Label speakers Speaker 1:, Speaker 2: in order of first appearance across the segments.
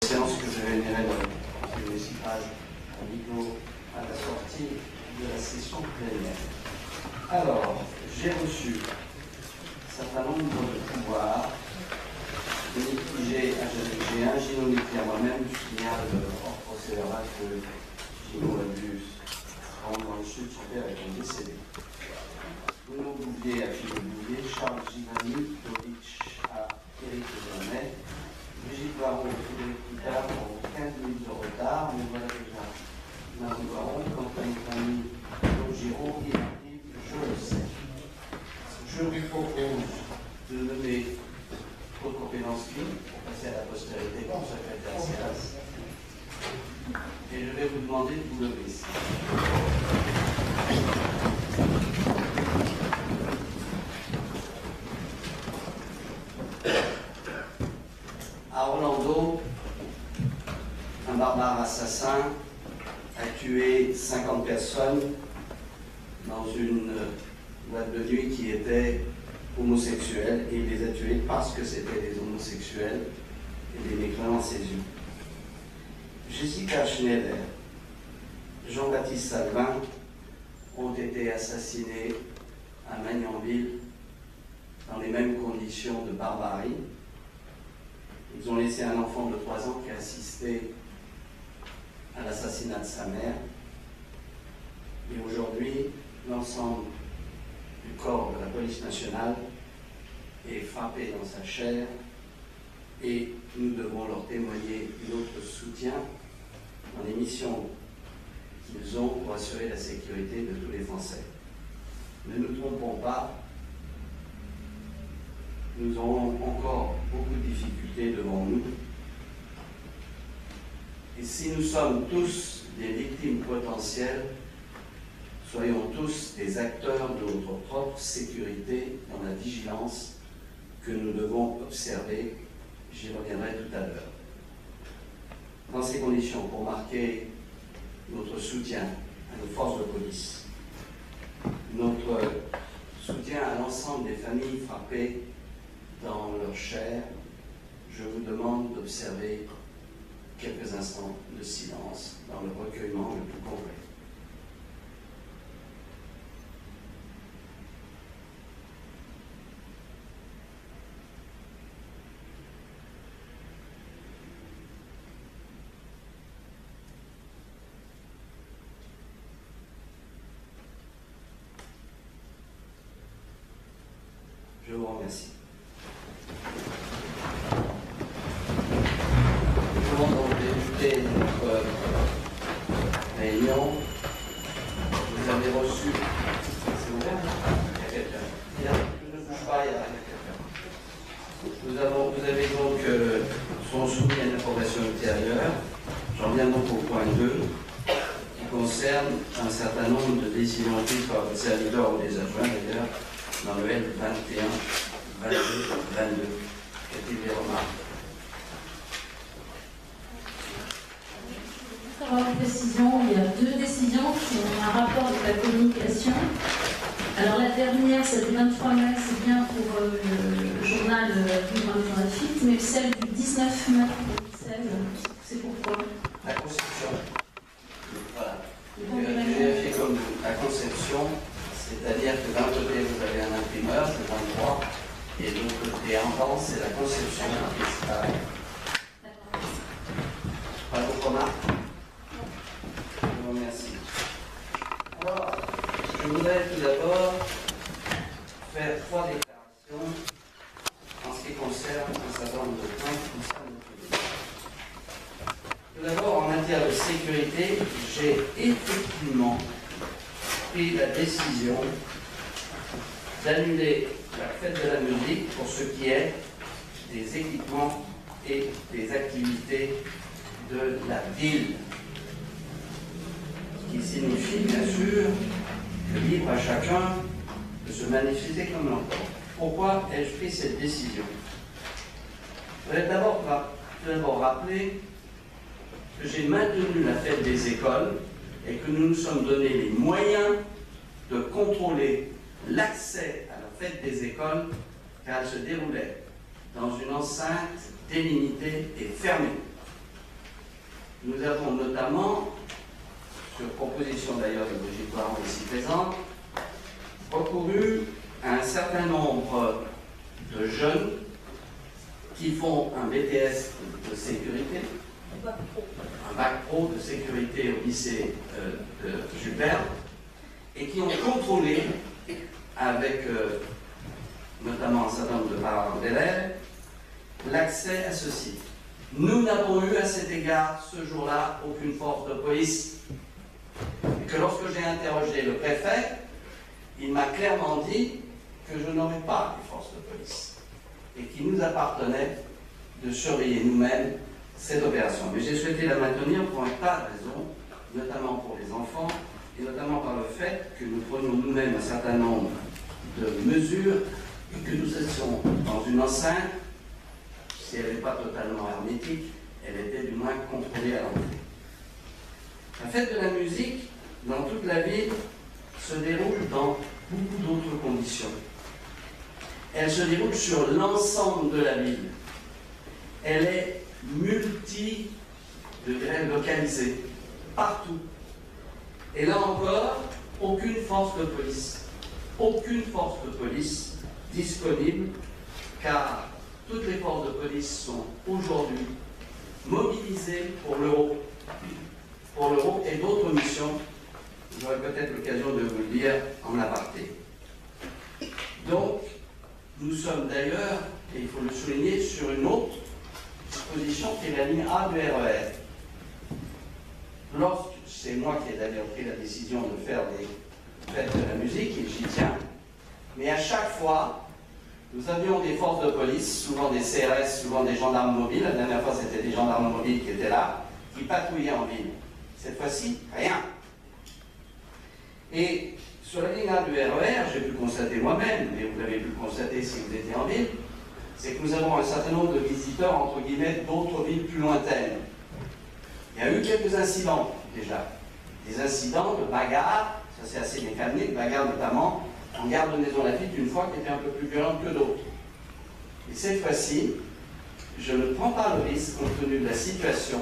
Speaker 1: séance que je réunirai dans le conseil municipal à Ligo à la sortie de la session plénière. Alors, j'ai reçu un certain nombre de pouvoirs. J'ai un gynométrie à moi-même, je signale hors procès verbal que Gino a dû se rendre dans le sud, son père est décédé. Bruno Bouvier à Philippe Bouvier, Charles Givani, Dovitch à Éric Delaney, Brigitte Baron, Frédéric Picard ont 15 minutes de retard, mais voilà déjà Marie Baron, Quentin Camille, Claude Giraud, il arrive, je le sais. Je lui propose de nommer Claude Kopélansky pour passer à la postérité comme secrétaire CELAS. Et je vais vous demander de vous lever ici. À Orlando, un barbare assassin a tué 50 personnes dans une boîte de nuit qui était homosexuelle, et il les a tués parce que c'était des homosexuels et des mécréants à ses yeux. Jessica Schneider, Jean-Baptiste Salvin ont été assassinés à Magnanville dans les mêmes conditions de barbarie. Ils ont laissé un enfant de 3 ans qui a assisté à l'assassinat de sa mère. Et aujourd'hui, l'ensemble du corps de la police nationale est frappé dans sa chair et nous devons leur témoigner notre soutien dans les missions qu'ils ont pour assurer la sécurité de tous les Français. Ne nous trompons pas, nous aurons encore beaucoup de difficultés devant nous. Et si nous sommes tous des victimes potentielles, soyons tous des acteurs de notre propre sécurité dans la vigilance que nous devons observer. J'y reviendrai tout à l'heure. Dans ces conditions, pour marquer notre soutien à nos forces de police, notre soutien à l'ensemble des familles frappées dans leur chair, je vous demande d'observer quelques instants de silence dans le recueillement le plus complet. Je vous remercie. Nous allons donc débuter notre réunion. Vous avez reçu. C'est ouvert? Il y a quelqu'un. Je ne bouge pas, il y a quelqu'un. Vous avez donc sont soumis à une information ultérieure. J'en viens donc au point 2, qui concerne un certain nombre de décisions prises par le serviteur ou des adjoints d'ailleurs, dans le L 21, 22, 22. Qu'a-t-il des remarques?
Speaker 2: Pour avoir une précision, il y a 2 décisions qui ont un rapport avec la communication. Alors la dernière, celle du 23 mai, c'est bien pour le journal Vivre Graphique, mais celle du 19 mai, c'est pourquoi?
Speaker 1: La conception. Voilà. J'ai vérifié comme la conception. C'est-à-dire que d'un côté, vous avez un imprimeur, c'est 23, et de l'autre côté, en temps, c'est la conception, et c'est pareil. Pas d'autres remarques? Je vous remercie. Alors, je voudrais tout d'abord faire 3 déclarations en ce qui concerne un certain nombre de points qui concernent notre vie. Tout d'abord, en matière de sécurité, j'ai effectivement pris la décision d'annuler la fête de la musique pour ce qui est des équipements et des activités de la ville. Ce qui signifie bien sûr que libre à chacun de se manifester comme l'entend. Pourquoi ai-je pris cette décision? Je voudrais d'abord rappeler que j'ai maintenu la fête des écoles et que nous nous sommes donné les moyens de contrôler l'accès à la fête des écoles, car elle se déroulait dans une enceinte délimitée et fermée. nous avons notamment, sur proposition d'ailleurs de Brigitte Poiron ici présente, recouru à un certain nombre de jeunes qui font un BTS de sécurité, un bac pro de sécurité au lycée de Jules Verne, et qui ont contrôlé avec notamment un certain nombre de parents d'élèves l'accès à ce site. Nous n'avons eu à cet égard ce jour-là aucune force de police. Et que lorsque j'ai interrogé le préfet, il m'a clairement dit que je n'aurais pas de force de police et qu'il nous appartenait de surveiller nous-mêmes cette opération. Mais j'ai souhaité la maintenir pour un tas de raisons, notamment pour les enfants et notamment par le fait que nous prenions nous-mêmes un certain nombre de mesures et que nous étions dans une enceinte, si elle n'est pas totalement hermétique, elle était du moins contrôlée à l'entrée. La fête de la musique, dans toute la ville, se déroule dans beaucoup d'autres conditions. Elle se déroule sur l'ensemble de la ville. Elle est localisée, partout. Et là encore, aucune force de police disponible, car toutes les forces de police sont aujourd'hui mobilisées pour l'Euro et d'autres missions. J'aurai peut-être l'occasion de vous le dire en aparté. Donc, nous sommes d'ailleurs, et il faut le souligner, sur une autre disposition qui est la ligne A du RER. C'est moi qui ai d'ailleurs pris la décision de faire des fêtes de la musique, et j'y tiens, mais à chaque fois, nous avions des forces de police, souvent des CRS, souvent des gendarmes mobiles. La dernière fois, c'était des gendarmes mobiles qui étaient là, qui patrouillaient en ville. Cette fois-ci, rien. Et sur la ligne A du RER, j'ai pu constater moi-même, mais vous l'avez pu constater si vous étiez en ville, c'est que nous avons un certain nombre de visiteurs, entre guillemets, d'autres villes plus lointaines. Il y a eu quelques incidents, déjà. Des incidents de bagarres, ça c'est assez bien calmé, de bagarres notamment en gare de Maisons-Laffitte, une fois qui était un peu plus violente que d'autres. Et cette fois-ci, je ne prends pas le risque compte tenu de la situation,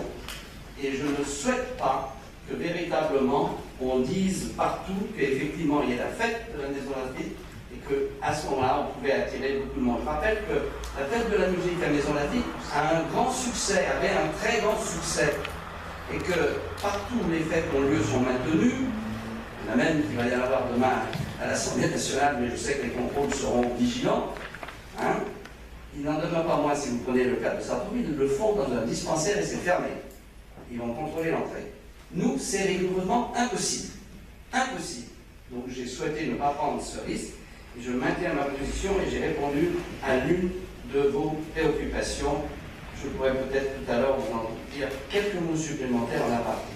Speaker 1: et je ne souhaite pas que véritablement on dise partout qu'effectivement il y a la fête de la Maison-Laffitte et qu'à ce moment-là on pouvait attirer beaucoup de monde. Je rappelle que la fête de la musique à Maison-Laffitte a un grand succès, avait un très grand succès, et que partout où les fêtes ont lieu sont maintenues. Il y en a même qui va y en avoir demain à l'Assemblée nationale, mais je sais que les contrôles seront vigilants. Hein? Il n'en demeure pas moins, si vous prenez le cas de Sartrouville, ils le font dans un dispensaire et c'est fermé. Ils vont contrôler l'entrée. Nous, c'est rigoureusement impossible. Impossible. Donc j'ai souhaité ne pas prendre ce risque, et je maintiens ma position et j'ai répondu à l'une de vos préoccupations. Je pourrais peut-être tout à l'heure vous en dire quelques mots supplémentaires en aparté.